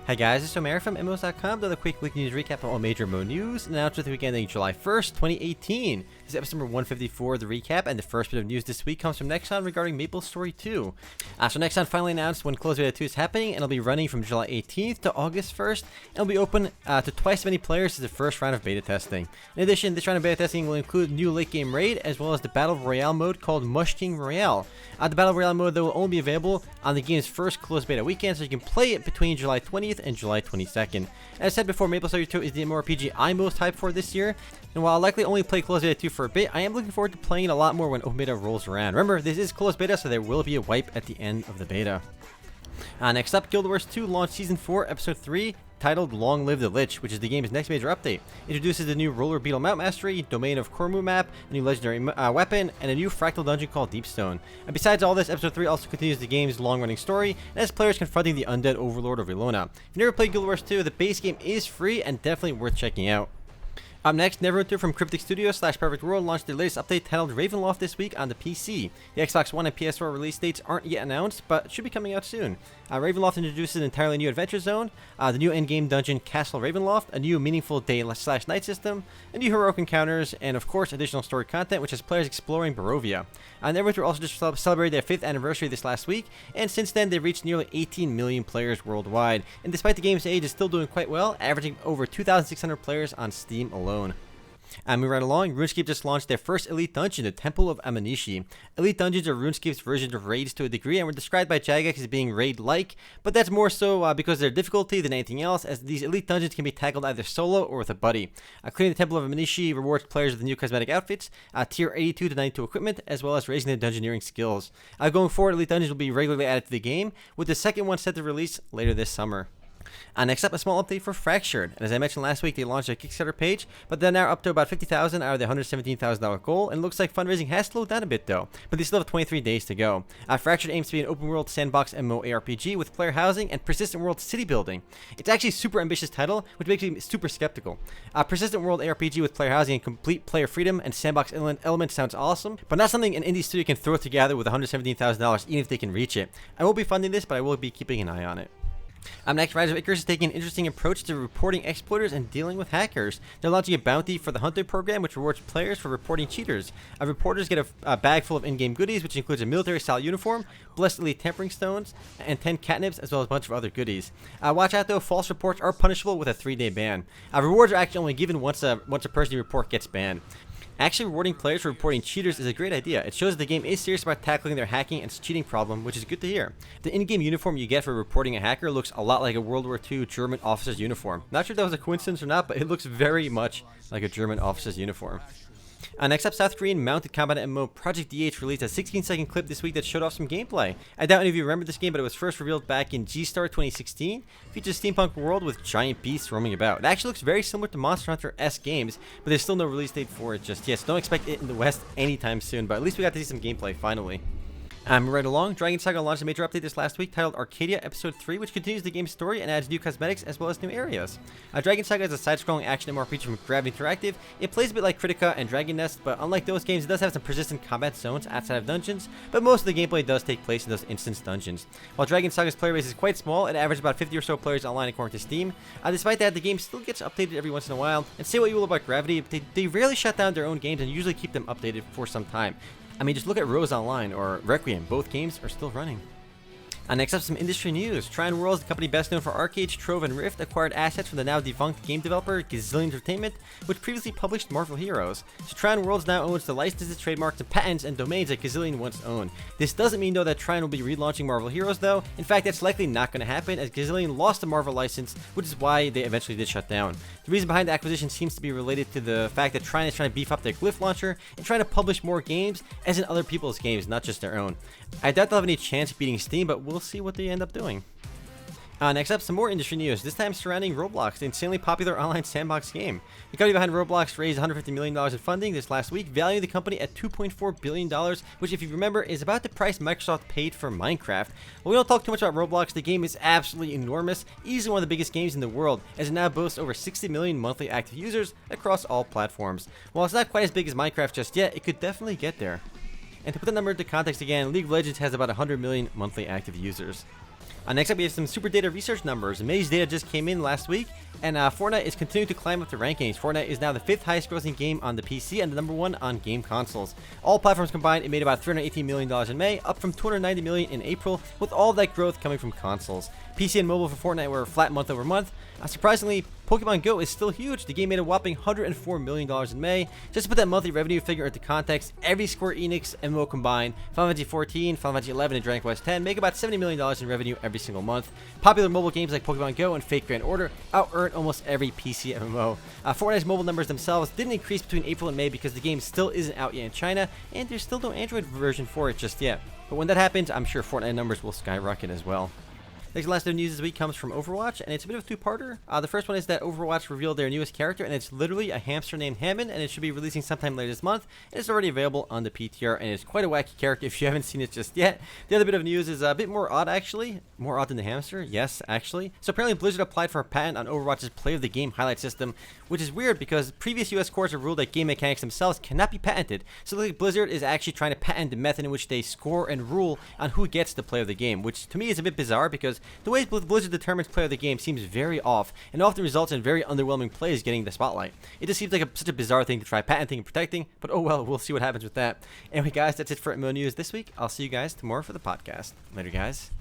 Hi guys, it's Omer from MMOs.com. Another quick weekly news recap of all major MMO news announced with the week ending July 1st, 2018. This is episode number 154 of the recap, and the first bit of news this week comes from Nexon regarding MapleStory 2. So Nexon finally announced when Closed Beta 2 is happening, and it'll be running from July 18th to August 1st, and it'll be open to twice as many players as the first round of beta testing. In addition, this round of beta testing will include new late game raid, as well as the Battle Royale mode called Mush King Royale. The Battle Royale mode, though, will only be available on the game's first closed beta weekend, so you can play it between July 20th and July 22nd. As I said before, MapleStory 2 is the MMORPG I'm most hyped for this year, and while I'll likely only play Closed Beta 2 for a bit, I am looking forward to playing it a lot more when Open Beta rolls around. Remember, this is Closed Beta, so there will be a wipe at the end of the beta. Next up, Guild Wars 2 launched Season 4, Episode 3, titled Long Live the Lich, which is the game's next major update. It introduces the new Roller Beetle Mount Mastery, Domain of Kormu map, a new legendary weapon, and a new fractal dungeon called Deepstone. And besides all this, Episode 3 also continues the game's long-running story, and has players confronting the undead overlord of Ilona. If you've never played Guild Wars 2, the base game is free and definitely worth checking out. Up next, Neverwinter from Cryptic Studios / Perfect World launched their latest update titled Ravenloft this week on the PC. The Xbox One and PS4 release dates aren't yet announced, but should be coming out soon. Ravenloft introduces an entirely new adventure zone, the new endgame dungeon Castle Ravenloft, a new meaningful day/night system, a new heroic encounters, and of course additional story content, which has players exploring Barovia. Neverwinter also just celebrated their 5th anniversary this last week, and since then they've reached nearly 18 million players worldwide. And despite the game's age, it's still doing quite well, averaging over 2,600 players on Steam alone. Moving right along, RuneScape just launched their first elite dungeon, the Temple of Amanishi. Elite dungeons are RuneScape's version of raids to a degree, and were described by Jagex as being raid-like, but that's more so because of their difficulty than anything else, as these elite dungeons can be tackled either solo or with a buddy. Clearing the Temple of Amanishi rewards players with the new cosmetic outfits, tier 82 to 92 equipment, as well as raising their dungeoneering skills. Going forward, elite dungeons will be regularly added to the game, with the second one set to release later this summer. Next up, a small update for Fractured. And as I mentioned last week, they launched their Kickstarter page, but they're now up to about $50,000 out of their $117,000 goal, and it looks like fundraising has slowed down a bit though, but they still have 23 days to go. Fractured aims to be an open world sandbox MMO ARPG with player housing and persistent world city building. It's actually a super ambitious title, which makes me super skeptical. Persistent world ARPG with player housing and complete player freedom and sandbox elements sounds awesome, but not something an indie studio can throw together with $117,000 even if they can reach it. I won't be funding this, but I will be keeping an eye on it. Next, Rise of Icarus is taking an interesting approach to reporting exploiters and dealing with hackers. They're launching a bounty for the Hunter program, which rewards players for reporting cheaters. Reporters get a bag full of in-game goodies, which includes a military-style uniform, blessed elite tampering stones, and 10 catnips, as well as a bunch of other goodies. Watch out though, false reports are punishable with a 3-day ban. Rewards are actually only given once a person you report gets banned. Actually, rewarding players for reporting cheaters is a great idea. It shows the game is serious about tackling their hacking and cheating problem, which is good to hear. The in-game uniform you get for reporting a hacker looks a lot like a World War II German officer's uniform. Not sure if that was a coincidence or not, but it looks very much like a German officer's uniform. Next up, South Korean mounted combat MMO Project DH released a 16-second clip this week that showed off some gameplay. I doubt any of you remember this game, but it was first revealed back in G-Star 2016. It features a steampunk world with giant beasts roaming about. It actually looks very similar to Monster Hunter-esque games, but there's still no release date for it just yet, so don't expect it in the West anytime soon, but at least we got to see some gameplay finally. Right along, Dragon Saga launched a major update this last week titled Arcadia Episode 3, which continues the game's story and adds new cosmetics as well as new areas. Dragon Saga is a side-scrolling action MMORPG from Gravity Interactive. It plays a bit like Critica and Dragon Nest, but unlike those games, it does have some persistent combat zones outside of dungeons, but most of the gameplay does take place in those instance dungeons. While Dragon Saga's player base is quite small, it averages about 50 or so players online according to Steam. Despite that, the game still gets updated every once in a while, and say what you will about Gravity, they rarely shut down their own games and usually keep them updated for some time. I mean, just look at Rose Online or Requiem. Both games are still running. Next up, some industry news. Trion Worlds, the company best known for Arcade, Trove, and Rift, acquired assets from the now defunct game developer Gazillion Entertainment, which previously published Marvel Heroes. So Trion Worlds now owns the licenses, trademarks, and patents and domains that Gazillion once owned. This doesn't mean though that Trion will be relaunching Marvel Heroes though. In fact, that's likely not going to happen, as Gazillion lost the Marvel license, which is why they eventually did shut down. The reason behind the acquisition seems to be related to the fact that Trion is trying to beef up their Glyph launcher and trying to publish more games, as in other people's games, not just their own. I doubt they'll have any chance of beating Steam, but we'll see what they end up doing. Next up, some more industry news, this time surrounding Roblox, the insanely popular online sandbox game. The company behind Roblox raised $150 million in funding this last week, valuing the company at $2.4 billion, which, if you remember, is about the price Microsoft paid for Minecraft. While we don't talk too much about Roblox, the game is absolutely enormous, easily one of the biggest games in the world, as it now boasts over 60 million monthly active users across all platforms. While it's not quite as big as Minecraft just yet, it could definitely get there. And to put the number into context again, League of Legends has about 100 million monthly active users. Next up, we have some super data research numbers. May's data just came in last week, and Fortnite is continuing to climb up the rankings. Fortnite is now the 5th highest grossing game on the PC and the number 1 on game consoles. All platforms combined, it made about $318 million in May, up from $290 million in April, with all that growth coming from consoles. PC and mobile for Fortnite were flat month over month. Surprisingly, Pokemon Go is still huge. The game made a whopping $104 million in May. Just to put that monthly revenue figure into context, every Square Enix MMO combined, Final Fantasy 14, Final Fantasy 11, and Dragon Quest 10 make about $70 million in revenue every single month. Popular mobile games like Pokemon Go and Fate Grand Order out-earn almost every PC MMO. Fortnite's mobile numbers themselves didn't increase between April and May because the game still isn't out yet in China, and there's still no Android version for it just yet. But when that happens, I'm sure Fortnite numbers will skyrocket as well. Next and last bit of news this week comes from Overwatch, and it's a bit of a two-parter. The first one is that Overwatch revealed their newest character, and it's literally a hamster named Hammond, and it should be releasing sometime later this month. It's already available on the PTR, and it's quite a wacky character if you haven't seen it just yet. The other bit of news is a bit more odd, actually. More odd than the hamster? Yes, actually. So apparently Blizzard applied for a patent on Overwatch's Play of the Game highlight system, which is weird because previous US courts have ruled that game mechanics themselves cannot be patented. So like Blizzard is actually trying to patent the method in which they score and rule on who gets the play of the game, which to me is a bit bizarre because the way Blizzard determines play of the game seems very off and often results in very underwhelming plays getting the spotlight. It just seems like such a bizarre thing to try patenting and protecting, but oh well, we'll see what happens with that. Anyway guys, that's it for MMO News this week. I'll see you guys tomorrow for the podcast. Later guys.